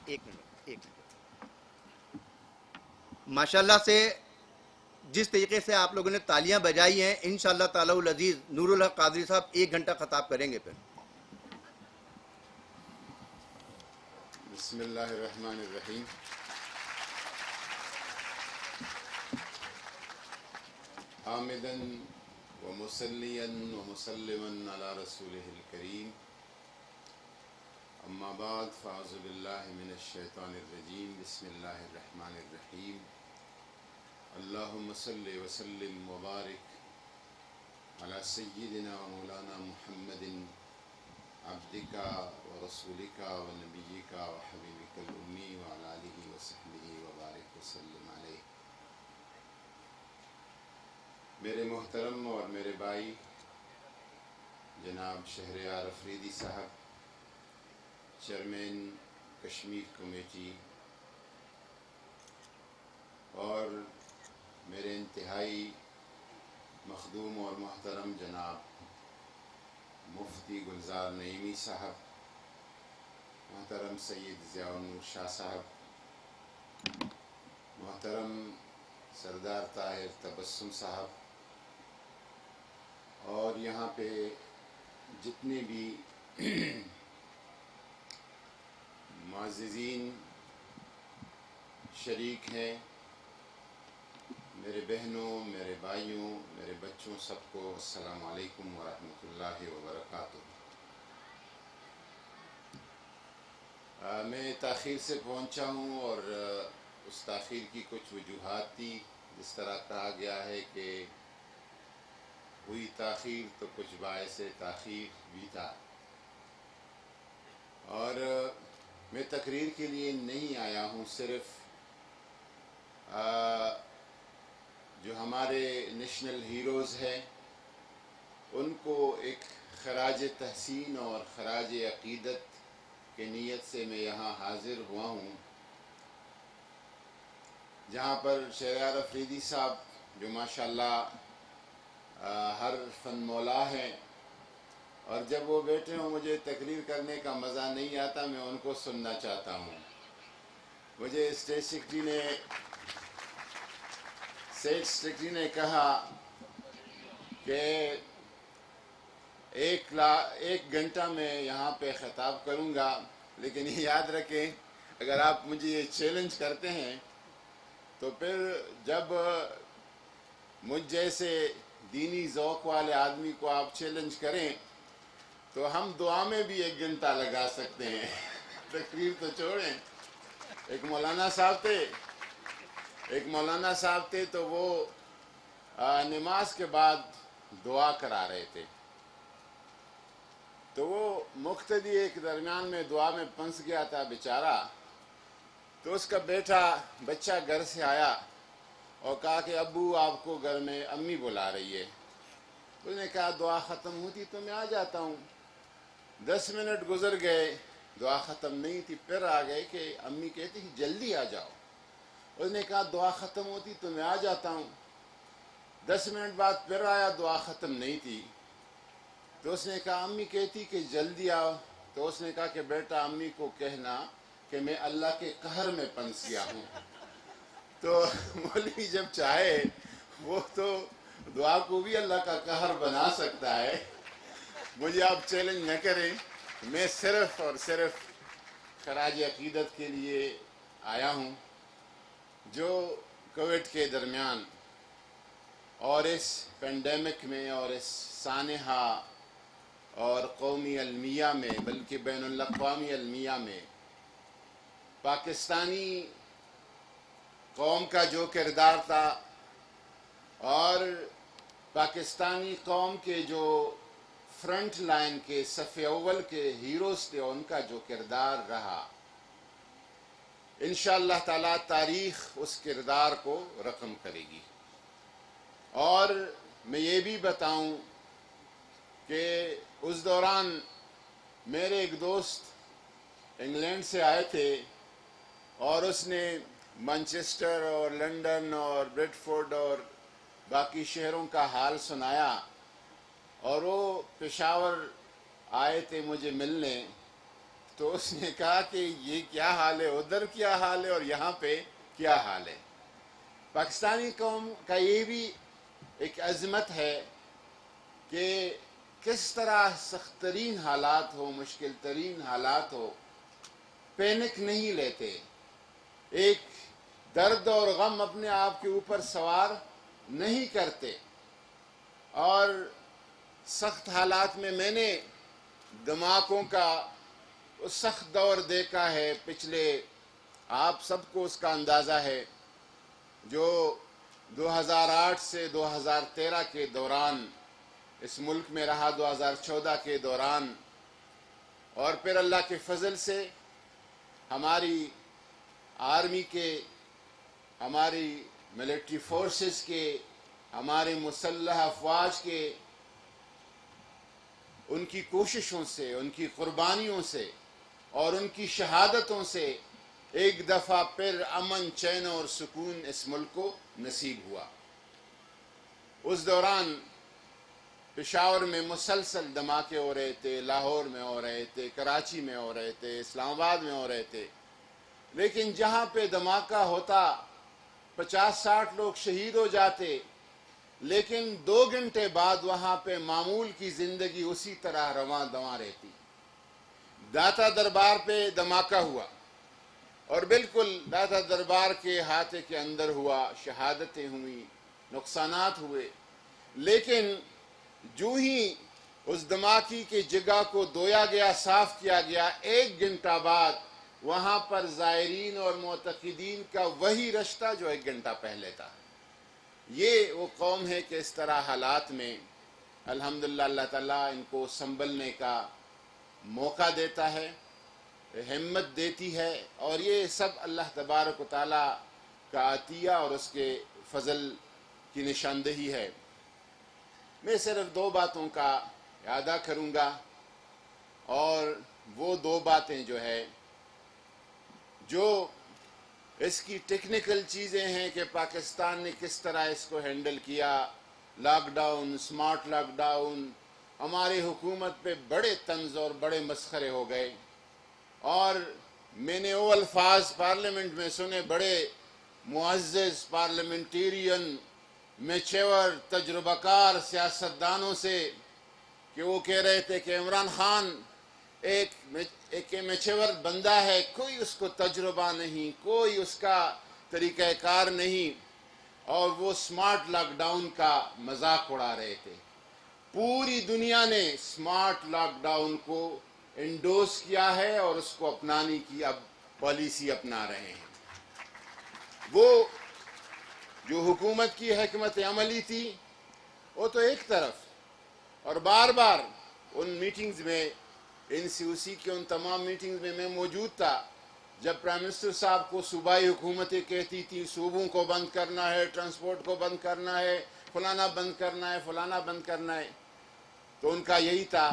ایک منٹ ماشاءاللہ سے جس طریقے سے آپ لوگوں نے تالیاں بجائی ہیں انشاءاللہ تعالی العزیز نور الحق قادری صاحب 1 گھنٹہ خطاب کریں گے پھر. بسم اللہ الرحمن الرحیم. حامدا ومصلیا ومسلما علی رسولہ الکریم. اما بعد فاعوذ باللہ من الشیطان الرجیم. بسم اللہ الرحمن الرحیم. اللہم صلی وسلم وبارک علی سیدنا و مولانا محمد عبدک و رسولک و نبیک و حبیبک الامی وعلی آلہ و صحبہ وبارک وسلم علیہ. میرے محترم اور میرے بھائی جناب شہریار افریدی صاحب، چیئرمین کشمیر کمیٹی، اور میرے انتہائی مخدوم اور محترم جناب مفتی گلزار نعیمی صاحب، محترم سید ضیاء النور شاہ صاحب، محترم سردار طاہر تبسم صاحب، اور یہاں پہ جتنے بھی معززین شریک ہیں، میرے بہنوں، میرے بھائیوں، میرے بچوں، سب کو السلام علیکم ورحمۃ اللہ وبرکاتہ. میں تاخیر سے پہنچا ہوں اور اس تاخیر کی کچھ وجوہات تھی. جس طرح کہا گیا ہے کہ ہوئی تاخیر تو کچھ باعث تاخیر بھی تھا، اور میں تقریر کے لیے نہیں آیا ہوں. صرف جو ہمارے نیشنل ہیروز ہیں ان کو ایک خراج تحسین اور خراج عقیدت کی نیت سے میں یہاں حاضر ہوا ہوں، جہاں پر شہریار افریدی صاحب جو ماشاءاللہ ہر فن مولا ہیں، اور جب وہ بیٹھے ہوں مجھے تقریر کرنے کا مزہ نہیں آتا، میں ان کو سننا چاہتا ہوں. مجھے اسٹیٹ سیکرٹری نے کہا کہ 1 گھنٹہ میں یہاں پہ خطاب کروں گا، لیکن یہ یاد رکھیں اگر آپ مجھے یہ چیلنج کرتے ہیں تو پھر جب مجھ جیسے دینی ذوق والے آدمی کو آپ چیلنج کریں تو ہم دعا میں بھی 1 گھنٹہ لگا سکتے ہیں. تقریر تو چھوڑیں. ایک مولانا صاحب تھے تو وہ نماز کے بعد دعا کرا رہے تھے، تو وہ مقتدی ایک درمیان میں دعا میں پھنس گیا تھا بیچارہ. تو اس کا بچہ گھر سے آیا اور کہا کہ ابو آپ کو گھر میں امی بلا رہی ہے. اس نے کہا دعا ختم ہوتی تو میں آ جاتا ہوں. 10 منٹ گزر گئے، دعا ختم نہیں تھی. پھر آ گئے کہ امی کہتی جلدی آ جاؤ. اس نے کہا دعا ختم ہوتی تو میں آ جاتا ہوں. 10 منٹ بعد پھر آیا، دعا ختم نہیں تھی. تو اس نے کہا امی کہتی کہ جلدی آؤ. تو اس نے کہا کہ بیٹا امی کو کہنا کہ میں اللہ کے قہر میں پھنس گیا ہوں. تو مولوی جب چاہے وہ تو دعا کو بھی اللہ کا قہر بنا سکتا ہے. مجھے آپ چیلنج نہ کریں. میں صرف اور صرف خراج عقیدت کے لیے آیا ہوں. جو کووڈ کے درمیان اور اس پینڈیمک میں اور اس سانحہ اور قومی المیہ میں، بلکہ بین الاقوامی المیہ میں پاکستانی قوم کا جو کردار تھا اور پاکستانی قوم کے جو فرنٹ لائن کے صف اول کے ہیروز تھے ان کا جو کردار رہا، انشاءاللہ تعالی تاریخ اس کردار کو رقم کرے گی. اور میں یہ بھی بتاؤں کہ اس دوران میرے ایک دوست انگلینڈ سے آئے تھے اور اس نے مانچسٹر اور لنڈن اور بریڈ فورڈ اور باقی شہروں کا حال سنایا، اور وہ پشاور آئے تھے مجھے ملنے، تو اس نے کہا کہ یہ کیا حال ہے، ادھر کیا حال ہے اور یہاں پہ کیا حال ہے۔ پاکستانی قوم کا یہ بھی ایک عظمت ہے کہ کس طرح سخت ترین حالات ہو، مشکل ترین حالات ہو، پینک نہیں لیتے، ایک درد اور غم اپنے آپ کے اوپر سوار نہیں کرتے۔ اور سخت حالات میں نے دھماکوں کا وہ سخت دور دیکھا ہے پچھلے، آپ سب کو اس کا اندازہ ہے، جو 2008 سے 2013 کے دوران اس ملک میں رہا، 2014 کے دوران، اور پھر اللہ کے فضل سے ہماری آرمی کے، ہماری ملٹری فورسز کے، ہمارے مسلح افواج کے، ان کی کوششوں سے، ان کی قربانیوں سے اور ان کی شہادتوں سے ایک دفعہ پھر امن، چین اور سکون اس ملک کو نصیب ہوا۔ اس دوران پشاور میں مسلسل دھماکے ہو رہے تھے، لاہور میں ہو رہے تھے، کراچی میں ہو رہے تھے، اسلام آباد میں ہو رہے تھے، لیکن جہاں پہ دھماکہ ہوتا 50-60 لوگ شہید ہو جاتے، لیکن 2 گھنٹے بعد وہاں پہ معمول کی زندگی اسی طرح رواں دواں رہتی۔ داتا دربار پہ دھماکہ ہوا اور بالکل داتا دربار کے احاطے کے اندر ہوا، شہادتیں ہوئیں، نقصانات ہوئے، لیکن جو ہی اس دھماکے کی جگہ کو دھویا گیا، صاف کیا گیا، 1 گھنٹہ بعد وہاں پر زائرین اور معتقدین کا وہی رشتہ جو 1 گھنٹہ پہلے تھا۔ یہ وہ قوم ہے کہ اس طرح حالات میں الحمدللہ اللہ تعالیٰ ان کو سنبھلنے کا موقع دیتا ہے، ہمت دیتی ہے، اور یہ سب اللہ تبارک و تعالیٰ کا عطیہ اور اس کے فضل کی نشاندہی ہے۔ میں صرف 2 باتوں کا اعادہ کروں گا، اور وہ 2 باتیں جو ہے، جو اس کی ٹیکنیکل چیزیں ہیں کہ پاکستان نے کس طرح اس کو ہینڈل کیا، lockdown, smart lockdown, ہماری حکومت پہ بڑے طنز اور بڑے مسخرے ہو گئے، اور میں نے وہ الفاظ پارلیمنٹ میں سنے بڑے معزز پارلیمنٹیرین، میچور، تجربہ کار سیاستدانوں سے، کہ وہ کہہ رہے تھے کہ عمران خان ایک میچور بندہ ہے، کوئی اس کو تجربہ نہیں، کوئی اس کا طریقہ کار نہیں، اور وہ سمارٹ لاک ڈاؤن کا مذاق اڑا رہے تھے۔ پوری دنیا نے سمارٹ لاک ڈاؤن کو انڈورس کیا ہے اور اس کو اپنانے کی اب پالیسی اپنا رہے ہیں۔ وہ جو حکومت کی حکمت عملی تھی وہ تو ایک طرف، اور بار بار ان میٹنگز میں، NCOC کے ان تمام میٹنگز میں موجود تھا، جب پرائم منسٹر صاحب کو صوبائی حکومتیں کہتی تھی صوبوں کو بند کرنا ہے، ٹرانسپورٹ کو بند کرنا ہے، فلانا بند کرنا ہے، فلانا بند کرنا ہے، تو ان کا یہی تھا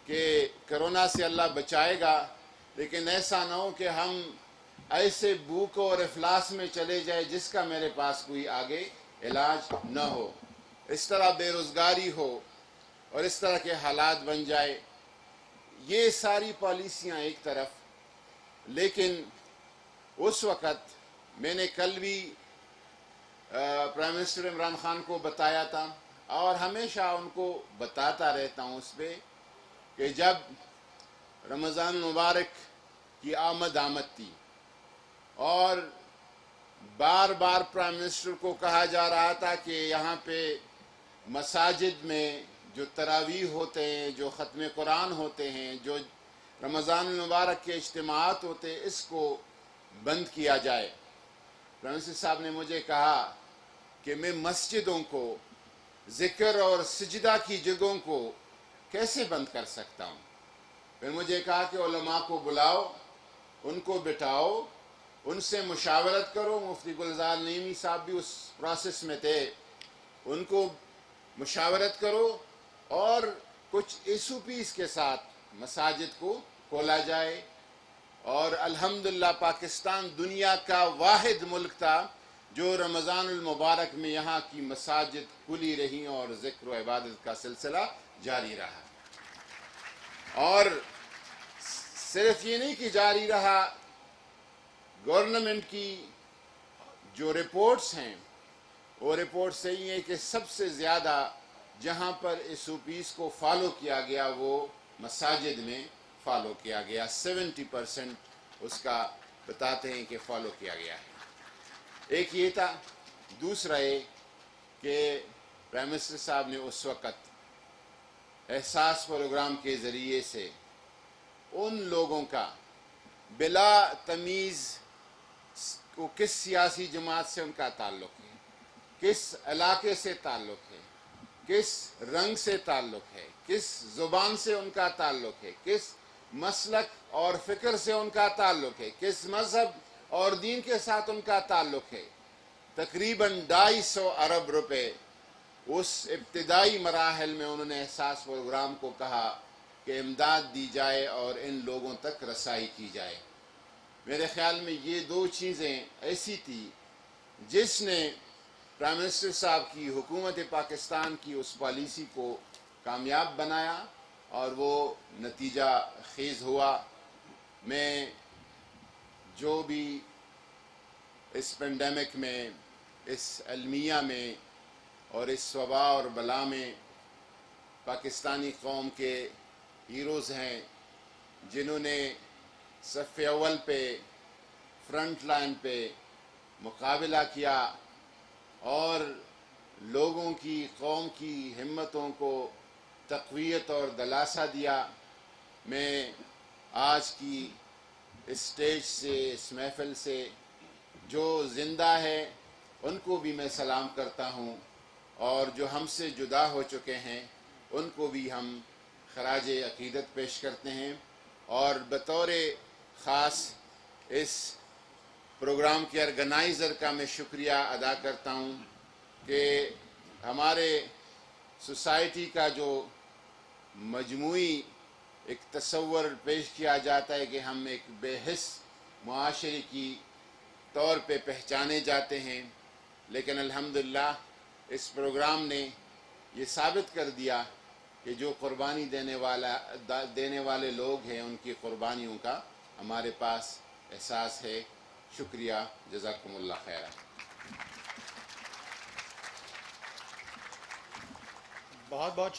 کہ کرونا سے اللہ بچائے گا، لیکن ایسا نہ ہو کہ ہم ایسے بھوک اور افلاس میں چلے جائے جس کا میرے پاس کوئی آگے علاج نہ ہو، اس طرح بے روزگاری ہو اور اس طرح کے حالات بن جائے۔ یہ ساری پالیسیاں ایک طرف، لیکن اس وقت میں نے کل بھی پرائم منسٹر عمران خان کو بتایا تھا، اور ہمیشہ ان کو بتاتا رہتا ہوں اس پہ، کہ جب رمضان المبارک کی آمد تھی اور بار بار پرائم منسٹر کو کہا جا رہا تھا کہ یہاں پہ مساجد میں جو تراویح ہوتے ہیں، جو ختم قرآن ہوتے ہیں، جو رمضان المبارک کے اجتماعات ہوتے ہیں، اس کو بند کیا جائے۔ پرائم منسٹر صاحب نے مجھے کہا کہ میں مسجدوں کو، ذکر اور سجدہ کی جگہوں کو کیسے بند کر سکتا ہوں؟ پھر مجھے کہا کہ علماء کو بلاؤ، ان کو بٹھاؤ، ان سے مشاورت کرو۔ مفتی گلزار نعیمی صاحب بھی اس پروسیس میں تھے، ان کو مشاورت کرو اور کچھ SOPs کے ساتھ مساجد کو کھولا جائے۔ اور الحمدللہ پاکستان دنیا کا واحد ملک تھا جو رمضان المبارک میں یہاں کی مساجد کھلی رہی اور ذکر و عبادت کا سلسلہ جاری رہا۔ اور صرف یہ نہیں کہ جاری رہا، گورنمنٹ کی جو رپورٹس ہیں وہ رپورٹ صحیح ہے کہ سب سے زیادہ جہاں پر اس اوپیس کو فالو کیا گیا وہ مساجد میں فالو کیا گیا، 70% اس کا بتاتے ہیں کہ فالو کیا گیا ہے۔ ایک یہ تھا، دوسرا یہ کہ پرائم منسٹر صاحب نے اس وقت احساس پروگرام کے ذریعے سے ان لوگوں کا بلا تمیز کو کس سیاسی جماعت سے ان کا تعلق ہے، کس علاقے سے تعلق ہے، کس رنگ سے تعلق ہے، کس زبان سے ان کا تعلق ہے، کس مسلک اور فکر سے ان کا تعلق ہے، کس مذہب اور دین کے ساتھ ان کا تعلق ہے، تقریباً 250 ارب روپے اس ابتدائی مراحل میں انہوں نے احساس پروگرام کو کہا کہ امداد دی جائے اور ان لوگوں تک رسائی کی جائے۔ میرے خیال میں یہ دو چیزیں ایسی تھی جس نے پرائم منسٹر صاحب کی حکومت پاکستان کی اس پالیسی کو کامیاب بنایا اور وہ نتیجہ خیز ہوا۔ میں جو بھی اس پینڈیمک میں، اس المیہ میں اور اس وبا اور بلا میں پاکستانی قوم کے ہیروز ہیں جنہوں نے صف اول پہ، فرنٹ لائن پہ مقابلہ کیا اور لوگوں کی، قوم کی ہمتوں کو تقویت اور دلاسا دیا، میں آج کی اسٹیج سے، اس محفل سے جو زندہ ہے ان کو بھی میں سلام کرتا ہوں، اور جو ہم سے جدا ہو چکے ہیں ان کو بھی ہم خراج عقیدت پیش کرتے ہیں، اور بطور خاص اس پروگرام کے آرگنائزر کا میں شکریہ ادا کرتا ہوں کہ ہمارے سوسائٹی کا جو مجموعی ایک تصور پیش کیا جاتا ہے کہ ہم ایک بے حس معاشرے کی طور پہ پہچانے جاتے ہیں، لیکن الحمدللہ اس پروگرام نے یہ ثابت کر دیا کہ جو قربانی دینے والے لوگ ہیں ان کی قربانیوں کا ہمارے پاس احساس ہے۔ شکریہ، جزاکم اللہ خیر۔ بہت بہت شکریہ